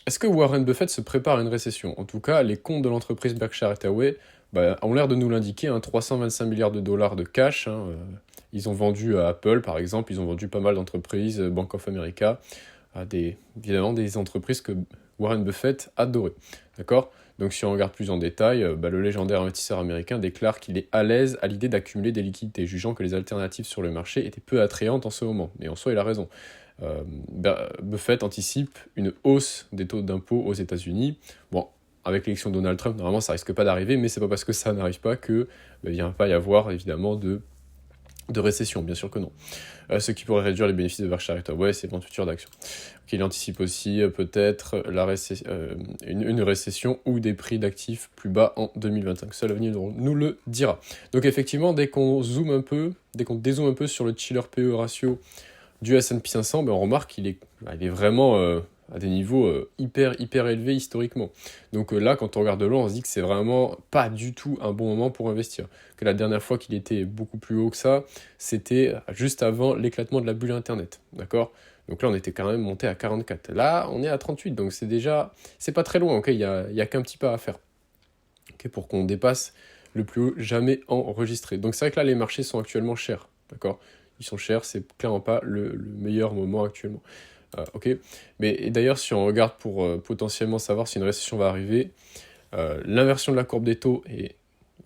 Est-ce que Warren Buffett se prépare à une récession? En tout cas, les comptes de l'entreprise Berkshire Hathaway ont l'air de nous l'indiquer, 325 milliards de dollars de cash. Ils ont vendu à Apple, par exemple, ils ont vendu pas mal d'entreprises, Bank of America, évidemment des entreprises que Warren Buffett adorait. D'accord? Donc si on regarde plus en détail, le légendaire investisseur américain déclare qu'il est à l'aise à l'idée d'accumuler des liquidités, jugeant que les alternatives sur le marché étaient peu attrayantes en ce moment. Et en soi, il a raison. Buffett anticipe une hausse des taux d'impôt aux États-Unis. Bon, avec l'élection de Donald Trump, normalement ça risque pas d'arriver, mais c'est pas parce que ça n'arrive pas que il va pas y avoir évidemment de récession, bien sûr que non. Ce qui pourrait réduire les bénéfices de Berkshire Hathaway, c'est ventes futures d'actions. Il anticipe aussi peut-être une récession ou des prix d'actifs plus bas en 2025. Seul l'avenir nous le dira. Donc effectivement, dès qu'on dézoome un peu sur le chiller PE ratio du S&P 500, on remarque qu'il est vraiment à des niveaux hyper élevés historiquement. Donc là, quand on regarde de loin, on se dit que c'est vraiment pas du tout un bon moment pour investir. Que la dernière fois qu'il était beaucoup plus haut que ça, c'était juste avant l'éclatement de la bulle Internet. D'accord ? Donc là, on était quand même monté à 44. Là, on est à 38, donc c'est pas très loin, ok ? Il y a qu'un petit pas à faire, ok, pour qu'on dépasse le plus haut jamais enregistré. Donc c'est vrai que là, les marchés sont actuellement chers, d'accord ? Ils sont chers, c'est clairement pas le meilleur moment actuellement. Ok. Mais d'ailleurs, si on regarde pour potentiellement savoir si une récession va arriver, l'inversion de la courbe des taux est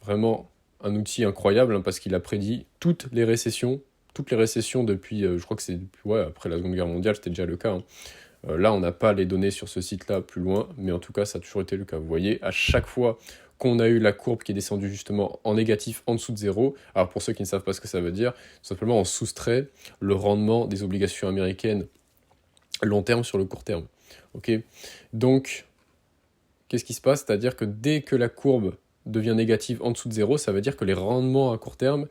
vraiment un outil incroyable, parce qu'il a prédit toutes les récessions depuis, je crois que c'est après la Seconde Guerre mondiale, c'était déjà le cas. Là, on n'a pas les données sur ce site-là plus loin, mais en tout cas, ça a toujours été le cas. Vous voyez, à chaque fois qu'on a eu la courbe qui est descendue justement en négatif en dessous de zéro, alors pour ceux qui ne savent pas ce que ça veut dire, tout simplement on soustrait le rendement des obligations américaines long terme sur le court terme. Ok. Donc, qu'est-ce qui se passe? C'est-à-dire que dès que la courbe devient négative en dessous de zéro, ça veut dire que les rendements à court terme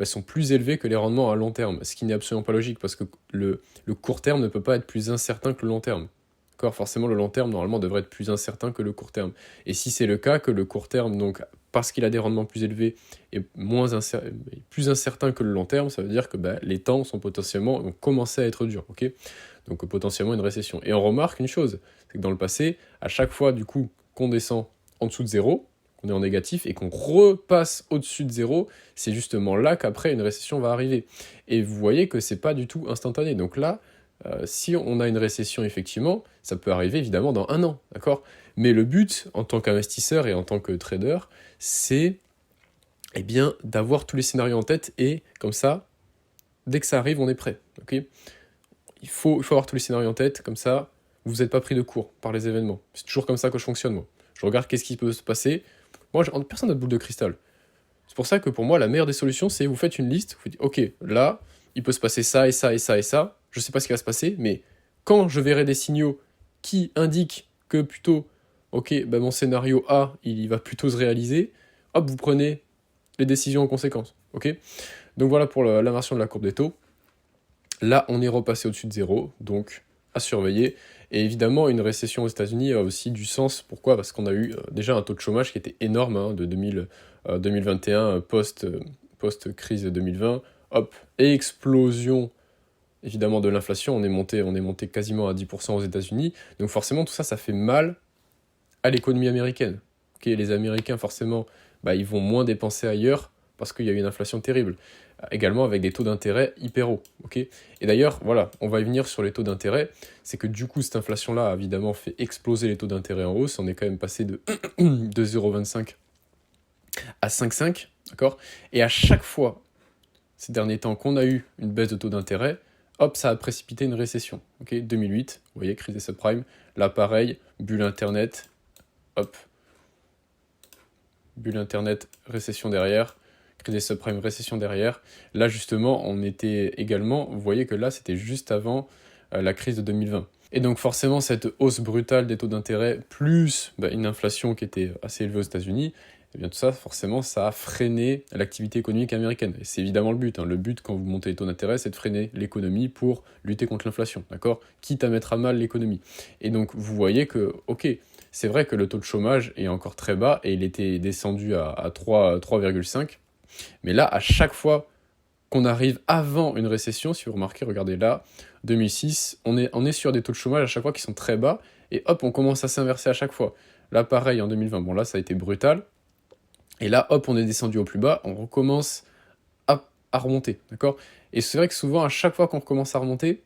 sont plus élevés que les rendements à long terme, ce qui n'est absolument pas logique, parce que le court terme ne peut pas être plus incertain que le long terme. D'accord, forcément, le long terme, normalement, devrait être plus incertain que le court terme. Et si c'est le cas, que le court terme, donc, parce qu'il a des rendements plus élevés, est plus incertain que le long terme, ça veut dire que les temps sont potentiellement, ont commencé à être durs, ok? Donc potentiellement une récession. Et on remarque une chose, c'est que dans le passé, à chaque fois, du coup, qu'on descend en dessous de zéro, qu'on est en négatif, et qu'on repasse au-dessus de zéro, c'est justement là qu'après une récession va arriver. Et vous voyez que c'est pas du tout instantané. Donc là, si on a une récession, effectivement, ça peut arriver évidemment dans 1 an, d'accord ? Mais le but, en tant qu'investisseur et en tant que trader, c'est d'avoir tous les scénarios en tête, et comme ça, dès que ça arrive, on est prêt, ok ? Il faut avoir tous les scénarios en tête, comme ça, vous n'êtes pas pris de court par les événements. C'est toujours comme ça que je fonctionne, moi. Je regarde qu'est-ce qui peut se passer. Moi, personne n'a de boule de cristal. C'est pour ça que pour moi, la meilleure des solutions, c'est vous faites une liste, vous dites, ok, là, il peut se passer ça et ça et ça et ça, je sais pas ce qui va se passer, mais quand je verrai des signaux qui indiquent que plutôt, ok, mon scénario A, il va plutôt se réaliser, hop, vous prenez les décisions en conséquence, ok ? Donc voilà pour l'inversion de la courbe des taux. Là, on est repassé au-dessus de zéro, donc à surveiller. Et évidemment, une récession aux États-Unis a aussi du sens. Pourquoi ? Parce qu'on a eu déjà un taux de chômage qui était énorme, de 2021, post-crise 2020. Hop, et explosion évidemment de l'inflation. On est monté quasiment à 10% aux États-Unis. Donc forcément, tout ça, ça fait mal à l'économie américaine. Ok, les Américains, forcément, ils vont moins dépenser ailleurs parce qu'il y a eu une inflation terrible. Également avec des taux d'intérêt hyper hauts. Okay, et d'ailleurs, voilà, on va y venir sur les taux d'intérêt. C'est que du coup, cette inflation-là a évidemment fait exploser les taux d'intérêt en hausse. On est quand même passé de 0,25 à 5,5. D'accord ? Et à chaque fois, ces derniers temps, qu'on a eu une baisse de taux d'intérêt, hop, ça a précipité une récession. Okay, 2008, vous voyez, crise des subprimes. Là, pareil, bulle Internet. Hop, bulle Internet, récession derrière. Crise des subprimes, récession derrière. Là, justement, on était également, vous voyez que là, c'était juste avant la crise de 2020. Et donc, forcément, cette hausse brutale des taux d'intérêt, plus une inflation qui était assez élevée aux États-Unis, et bien tout ça, forcément, ça a freiné l'activité économique américaine. Et c'est évidemment le but. Le but, quand vous montez les taux d'intérêt, c'est de freiner l'économie pour lutter contre l'inflation, d'accord ? Quitte à mettre à mal l'économie. Et donc, vous voyez que, ok, c'est vrai que le taux de chômage est encore très bas, et il était descendu à 3,5. Mais là, à chaque fois qu'on arrive avant une récession, si vous remarquez, regardez là, 2006, on est sur des taux de chômage à chaque fois qui sont très bas, et hop, on commence à s'inverser à chaque fois. Là, pareil, en 2020, bon là, ça a été brutal, et là, hop, on est descendu au plus bas, on recommence à remonter, d'accord? Et c'est vrai que souvent, à chaque fois qu'on recommence à remonter,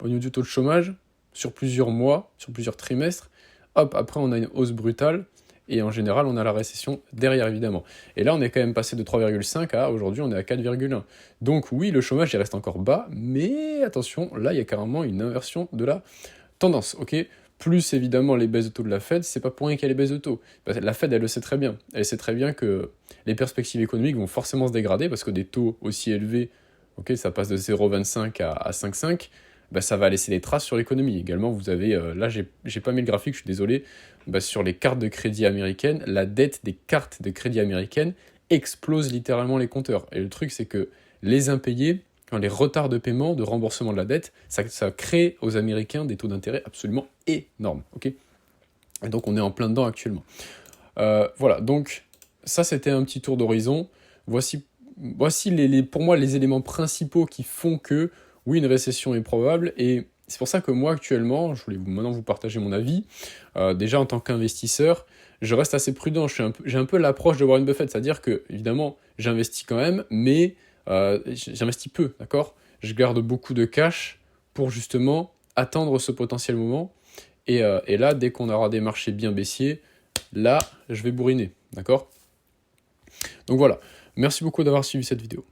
au niveau du taux de chômage, sur plusieurs mois, sur plusieurs trimestres, hop, après on a une hausse brutale, et en général on a la récession derrière évidemment. Et là on est quand même passé de 3,5 à aujourd'hui on est à 4,1. Donc oui, le chômage il reste encore bas, mais attention, là il y a carrément une inversion de la tendance, ok? Plus évidemment les baisses de taux de la Fed, c'est pas pour rien qu'il y a les baisses de taux. Parce que la Fed, elle le sait très bien. Elle sait très bien que les perspectives économiques vont forcément se dégrader parce que des taux aussi élevés, ok, ça passe de 0,25 à 5,5, bah, ça va laisser des traces sur l'économie. Également, vous avez, là j'ai pas mis le graphique, je suis désolé, bah, sur les cartes de crédit américaines, la dette des cartes de crédit américaines explose littéralement les compteurs. Et le truc, c'est que les impayés, les retards de paiement, de remboursement de la dette, ça crée aux Américains des taux d'intérêt absolument énormes. Ok, et donc on est en plein dedans actuellement. Voilà, donc ça c'était un petit tour d'horizon. Voici pour moi les éléments principaux qui font que oui, une récession est probable, et c'est pour ça que moi actuellement, je voulais maintenant vous partager mon avis. Déjà en tant qu'investisseur, je reste assez prudent, j'ai un peu l'approche de Warren Buffett, c'est-à-dire que évidemment j'investis quand même, mais j'investis peu, d'accord? Je garde beaucoup de cash pour justement attendre ce potentiel moment, et là, dès qu'on aura des marchés bien baissiers, là, je vais bourriner, d'accord? Donc voilà, merci beaucoup d'avoir suivi cette vidéo.